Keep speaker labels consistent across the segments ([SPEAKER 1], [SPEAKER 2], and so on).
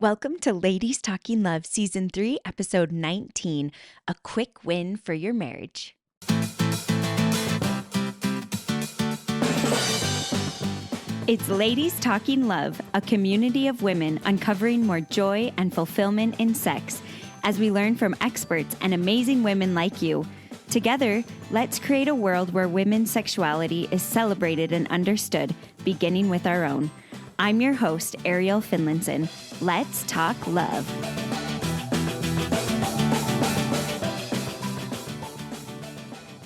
[SPEAKER 1] Welcome to Ladies Talking Love, Season 3, Episode 19, A Quick Win for Your Marriage. It's Ladies Talking Love, a community of women uncovering more joy and fulfillment in sex, as we learn from experts and amazing women like you. Together, let's create a world where women's sexuality is celebrated and understood, beginning with our own. I'm your host, Ariel Finlinson. Let's talk love.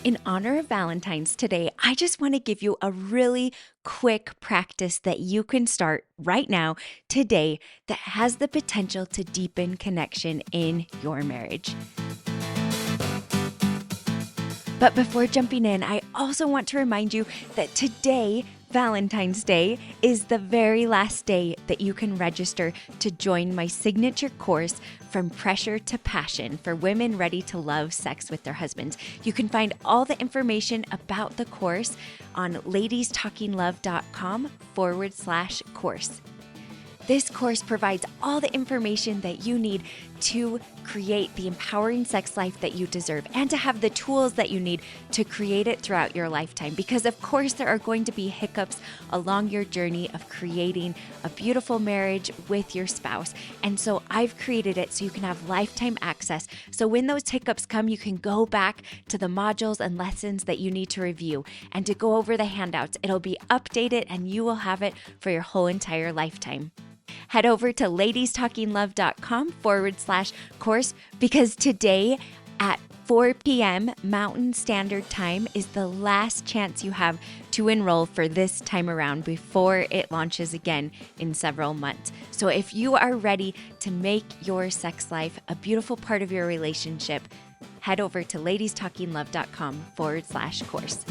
[SPEAKER 1] In honor of Valentines today, I just want to give you a really quick practice that you can start right now, today, that has the potential to deepen connection in your marriage. But before jumping in, I also want to remind you that today, Valentine's Day, is the very last day that you can register to join my signature course, From Pressure to Passion, for women ready to love sex with their husbands. You can find all the information about the course on ladiestalkinglove.com/course. This course provides all the information that you need to create the empowering sex life that you deserve and to have the tools that you need to create it throughout your lifetime. Because of course, there are going to be hiccups along your journey of creating a beautiful marriage with your spouse. And so I've created it so you can have lifetime access. So when those hiccups come, you can go back to the modules and lessons that you need to review and to go over the handouts. It'll be updated and you will have it for your whole entire lifetime. Head over to ladiestalkinglove.com/course because today at 4 p.m. Mountain Standard Time is the last chance you have to enroll for this time around before it launches again in several months. So if you are ready to make your sex life a beautiful part of your relationship, head over to ladiestalkinglove.com/course.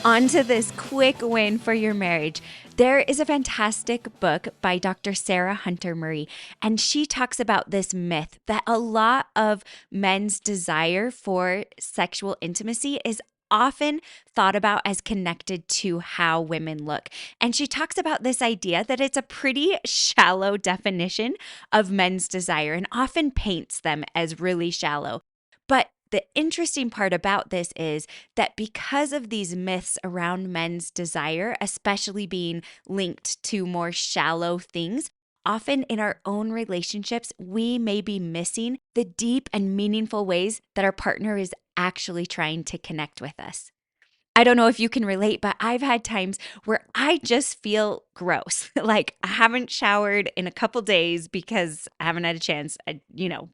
[SPEAKER 1] On to this quick win for your marriage. There is a fantastic book by Dr. Sarah Hunter Murray, and she talks about this myth that a lot of men's desire for sexual intimacy is often thought about as connected to how women look. And she talks about this idea that it's a pretty shallow definition of men's desire and often paints them as really shallow. But the interesting part about this is that because of these myths around men's desire, especially being linked to more shallow things, often in our own relationships, we may be missing the deep and meaningful ways that our partner is actually trying to connect with us. I don't know if you can relate, but I've had times where I just feel gross. Like I haven't showered in a couple days because I haven't had a chance,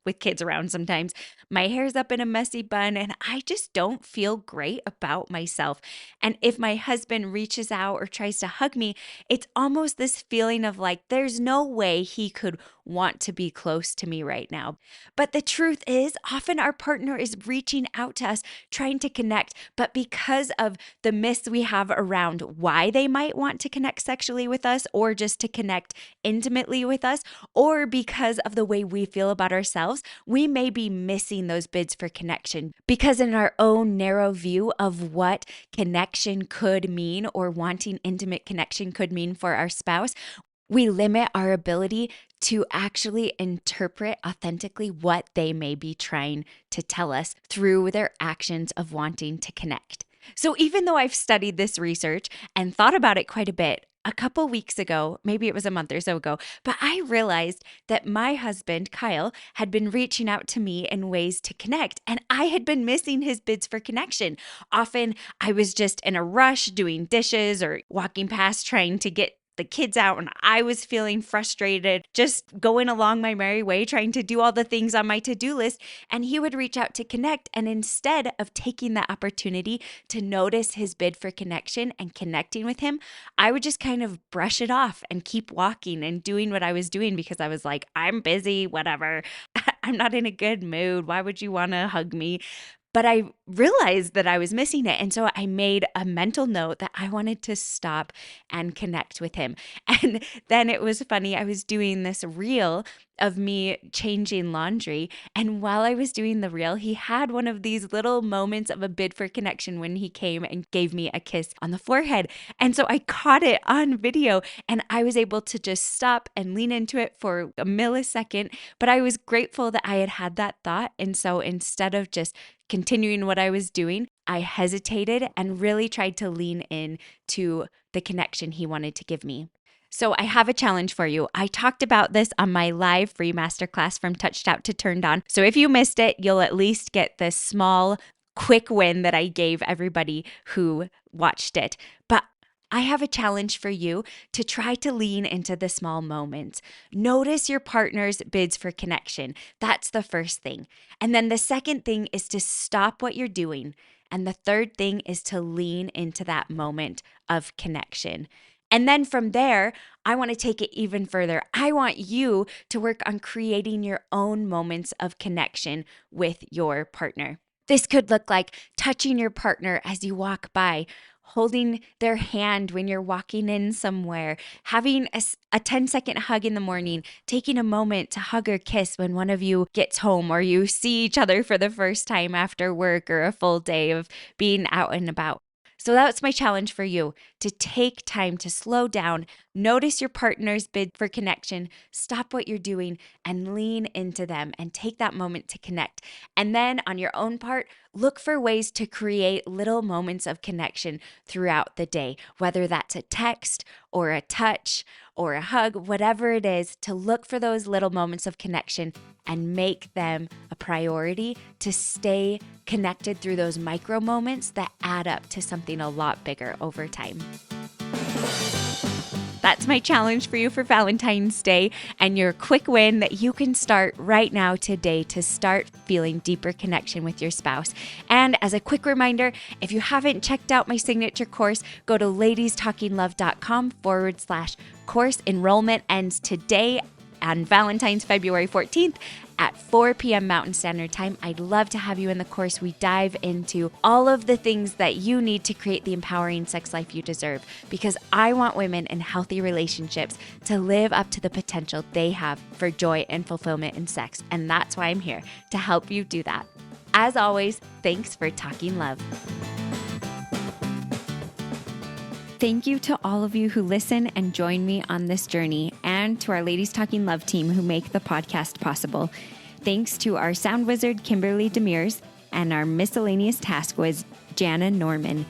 [SPEAKER 1] with kids around sometimes. My hair's up in a messy bun and I just don't feel great about myself. And if my husband reaches out or tries to hug me, it's almost this feeling of like, there's no way he could want to be close to me right now. But the truth is, often our partner is reaching out to us, trying to connect, but because of the myths we have around why they might want to connect sexually with us or just to connect intimately with us, or because of the way we feel about ourselves, we may be missing those bids for connection. Because in our own narrow view of what connection could mean or wanting intimate connection could mean for our spouse, we limit our ability to actually interpret authentically what they may be trying to tell us through their actions of wanting to connect. So even though I've studied this research and thought about it quite a bit, a couple weeks ago, maybe it was a month or so ago, but I realized that my husband, Kyle, had been reaching out to me in ways to connect, and I had been missing his bids for connection. Often I was just in a rush doing dishes or walking past trying to get the kids out, and I was feeling frustrated, just going along my merry way, trying to do all the things on my to-do list. And he would reach out to connect. And instead of taking the opportunity to notice his bid for connection and connecting with him, I would just kind of brush it off and keep walking and doing what I was doing because I was like, I'm busy, whatever. I'm not in a good mood. Why would you want to hug me? But I realized that I was missing it. And so I made a mental note that I wanted to stop and connect with him. And then it was funny. I was doing this reel of me changing laundry. And while I was doing the reel, he had one of these little moments of a bid for connection when he came and gave me a kiss on the forehead. And so I caught it on video and I was able to just stop and lean into it for a millisecond. But I was grateful that I had that thought. And so instead of just continuing what I was doing, I hesitated and really tried to lean in to the connection he wanted to give me. So I have a challenge for you. I talked about this on my live free masterclass from Touched Out to Turned On. So if you missed it, you'll at least get this small, quick win that I gave everybody who watched it. But I have a challenge for you to try to lean into the small moments. Notice your partner's bids for connection. That's the first thing. And then the second thing is to stop what you're doing. And the third thing is to lean into that moment of connection. And then from there, I want to take it even further. I want you to work on creating your own moments of connection with your partner. This could look like touching your partner as you walk by, holding their hand when you're walking in somewhere, having a 10-second hug in the morning, taking a moment to hug or kiss when one of you gets home or you see each other for the first time after work or a full day of being out and about. So that's my challenge for you, to take time to slow down, notice your partner's bid for connection, stop what you're doing and lean into them and take that moment to connect. And then on your own part, look for ways to create little moments of connection throughout the day, whether that's a text or a touch or a hug, whatever it is, to look for those little moments of connection and make them a priority to stay connected through those micro moments that add up to something a lot bigger over time. That's my challenge for you for Valentine's Day and your quick win that you can start right now today to start feeling deeper connection with your spouse. And as a quick reminder, if you haven't checked out my signature course, go to ladiestalkinglove.com/course. Enrollment ends today on Valentine's, February 14th at 4 p.m. Mountain Standard Time. I'd love to have you in the course. We dive into all of the things that you need to create the empowering sex life you deserve, because I want women in healthy relationships to live up to the potential they have for joy and fulfillment in sex. And that's why I'm here, to help you do that. As always, thanks for talking love. Thank you to all of you who listen and join me on this journey, and to our Ladies Talking Love team who make the podcast possible. Thanks to our sound wizard, Kimberly Demers, and our miscellaneous task was Jana Norman.